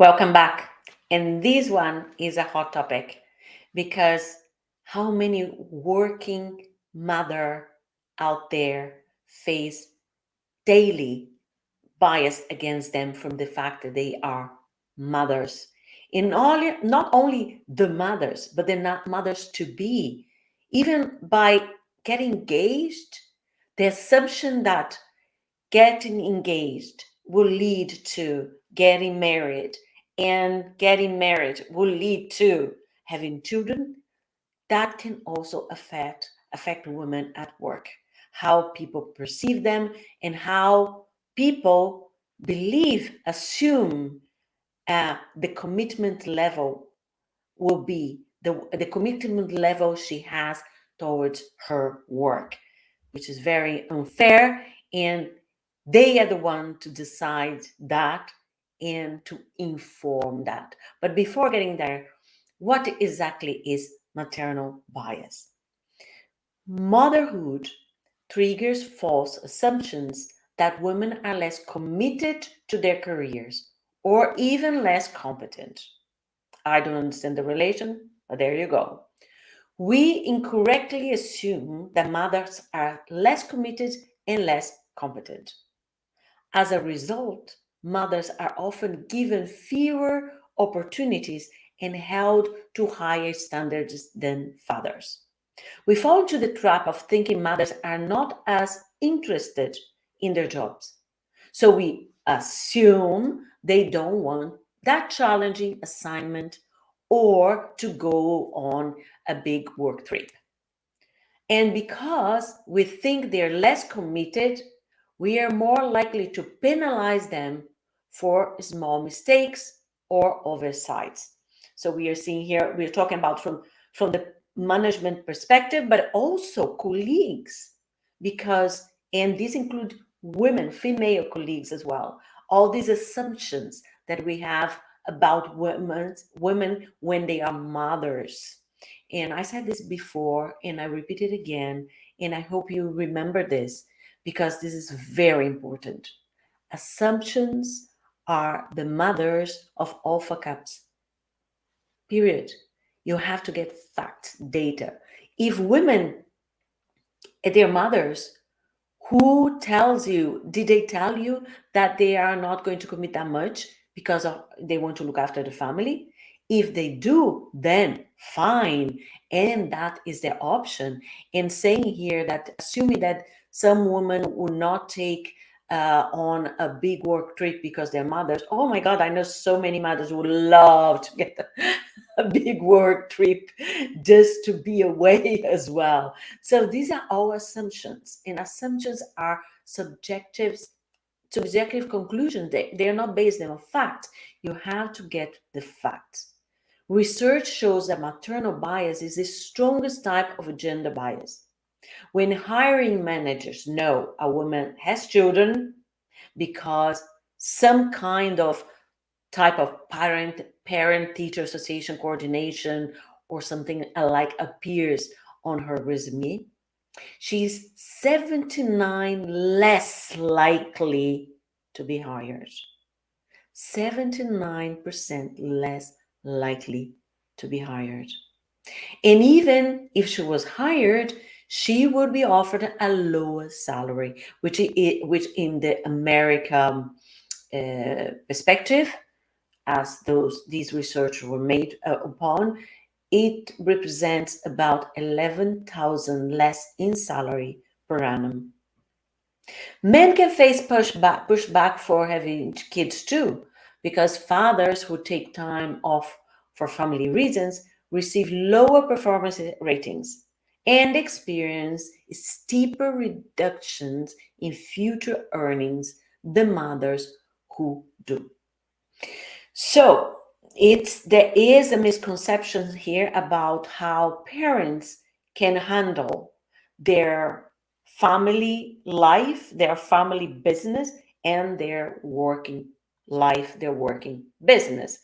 Welcome back. And this one is a hot topic because how many working mother out there face daily bias against them from the fact that they are mothers. Not only the mothers, but they're not mothers to be. Even by getting engaged, the assumption that getting engaged will lead to getting married, and getting married will lead to having children. That can also affect women at work, how people perceive them, and how people assume the commitment level will be the commitment level she has towards her work, which is very unfair. And they are the one to decide that and to inform that. But before getting there, what exactly is maternal bias? Motherhood triggers false assumptions that women are less committed to their careers or even less competent. I don't understand the relation, but there you go. We incorrectly assume that mothers are less committed and less competent. As a result, mothers are often given fewer opportunities and held to higher standards than fathers. We fall into the trap of thinking mothers are not as interested in their jobs. So we assume they don't want that challenging assignment or to go on a big work trip. And because we think they're less committed, we are more likely to penalize them for small mistakes or oversights. So we are seeing here, we're talking about from the management perspective, but also colleagues, because, and these include women, female colleagues as well. All these assumptions that we have about women when they are mothers. And I said this before, and I repeat it again, and I hope you remember this because this is very important. Assumptions are the mothers of all fuck ups. Period. You have to get facts, data. If women, their mothers, who tells you, did they tell you that they are not going to commit that much because they want to look after the family? If they do, then fine. And that is their option. And saying here that, assuming that some women will not take on a big work trip because they're mothers. Oh my God, I know so many mothers would love to get a big work trip just to be away as well. So these are all assumptions, and assumptions are subjective conclusions. They are not based on fact. You have to get the facts. Research shows that maternal bias is the strongest type of gender bias. When hiring managers know a woman has children because some kind of type of parent teacher association coordination or something alike appears on her resume, she's 79 less likely to be hired. 79% less likely to be hired. And even if she was hired, she would be offered a lower salary, which in the American perspective, as these research were made upon, it represents about 11,000 less in salary per annum. Men can face pushback for having kids too, because fathers who take time off for family reasons receive lower performance ratings and experience steeper reductions in future earnings than mothers who do. So there is a misconception here about how parents can handle their family life, their family business, and their working life, their working business.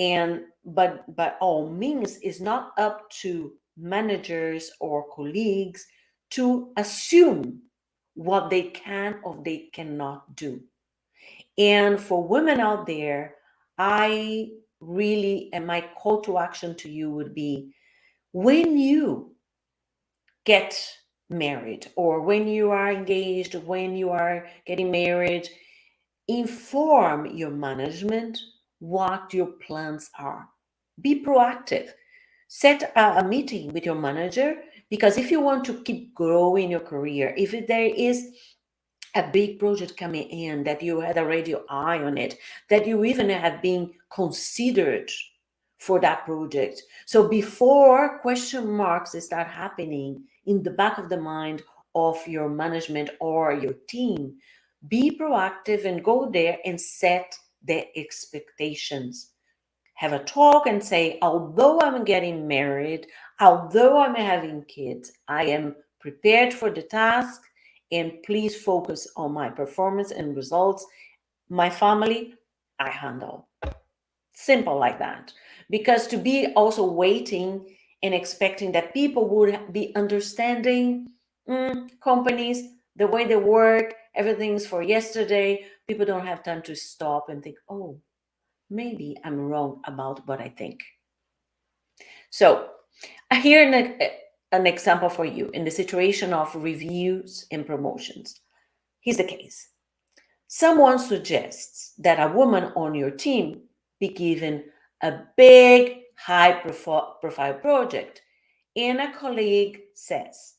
And but by all means, it's not up to managers or colleagues to assume what they can or they cannot do. And for women out there, I really, and my call to action to you would be, when you get married or when you are engaged, when you are getting married, inform your management what your plans are. Be proactive. Set a meeting with your manager, because if you want to keep growing your career, if there is a big project coming in that you had already your eye on it, that you even have been considered for that project. So before question marks start happening in the back of the mind of your management or your team, be proactive and go there and set the expectations. Have a talk and say, although I'm getting married, although I'm having kids, I am prepared for the task, and please focus on my performance and results. My family, I handle. Simple like that. Because to be also waiting and expecting that people would be understanding companies, the way they work, everything's for yesterday. People don't have time to stop and think, oh, maybe I'm wrong about what I think. So, here an example for you in the situation of reviews and promotions. Here's the case. Someone suggests that a woman on your team be given a big, high profile project, and a colleague says,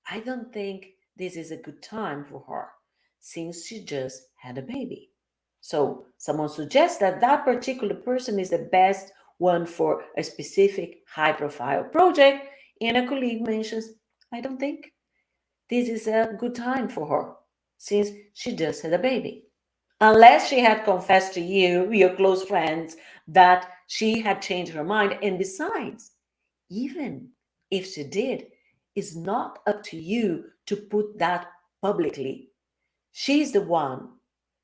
I don't think this is a good time for her since she just had a baby. So someone suggests that that particular person is the best one for a specific high profile project, and a colleague mentions, I don't think this is a good time for her since she just had a baby. Unless she had confessed to you, your close friends, that she had changed her mind. And besides, even if she did, it's not up to you to put that publicly. She's the one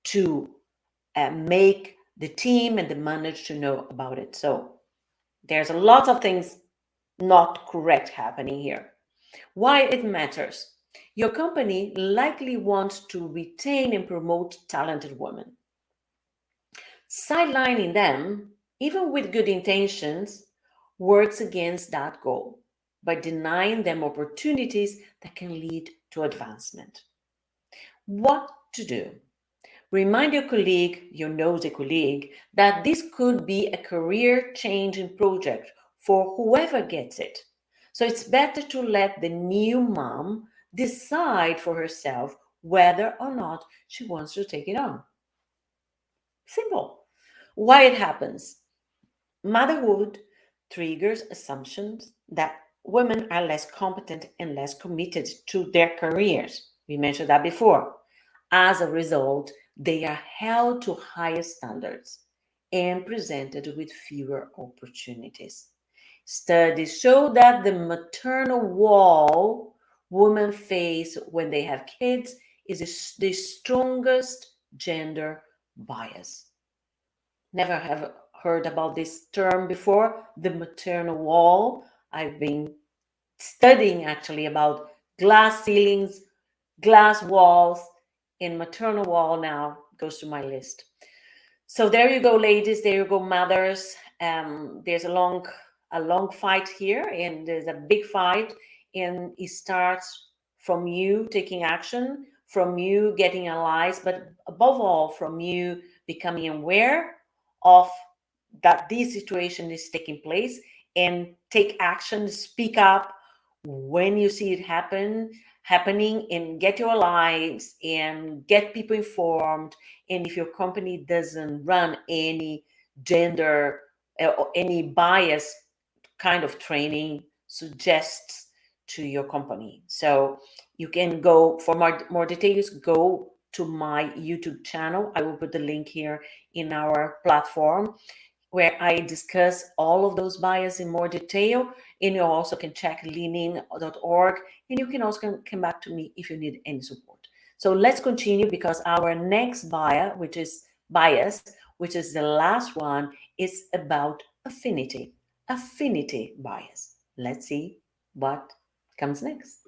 to make the team and the manager to know about it. So there's a lot of things not correct happening here. Why it matters? Your company likely wants to retain and promote talented women. Sidelining them, even with good intentions, works against that goal by denying them opportunities that can lead to advancement. What to do? Remind your colleague, your nosy colleague, that this could be a career changing project for whoever gets it. So it's better to let the new mom decide for herself whether or not she wants to take it on. Simple. Why it happens? Motherhood triggers assumptions that women are less competent and less committed to their careers. We mentioned that before. As a result, they are held to higher standards and presented with fewer opportunities. Studies show that the maternal wall women face when they have kids is the strongest gender bias. Never have heard about this term before, the maternal wall. I've been studying actually about glass ceilings, glass walls, and maternal wall now goes to my list. So there you go, ladies. There you go, mothers. There's a long fight here, and there's a big fight, and it starts from you taking action, from you getting allies, but above all, from you becoming aware of that this situation is taking place and take action, speak up when you see it happening, and get your allies and get people informed. And if your company doesn't run any gender or any bias kind of training, suggests to your company. So you can go for more details, go to my YouTube channel. I will put the link here in our platform, where I discuss all of those bias in more detail. And you also can check leanin.org, and you can also come back to me if you need any support. So let's continue, because our next bias, which is the last one, is about affinity bias. Let's see what comes next.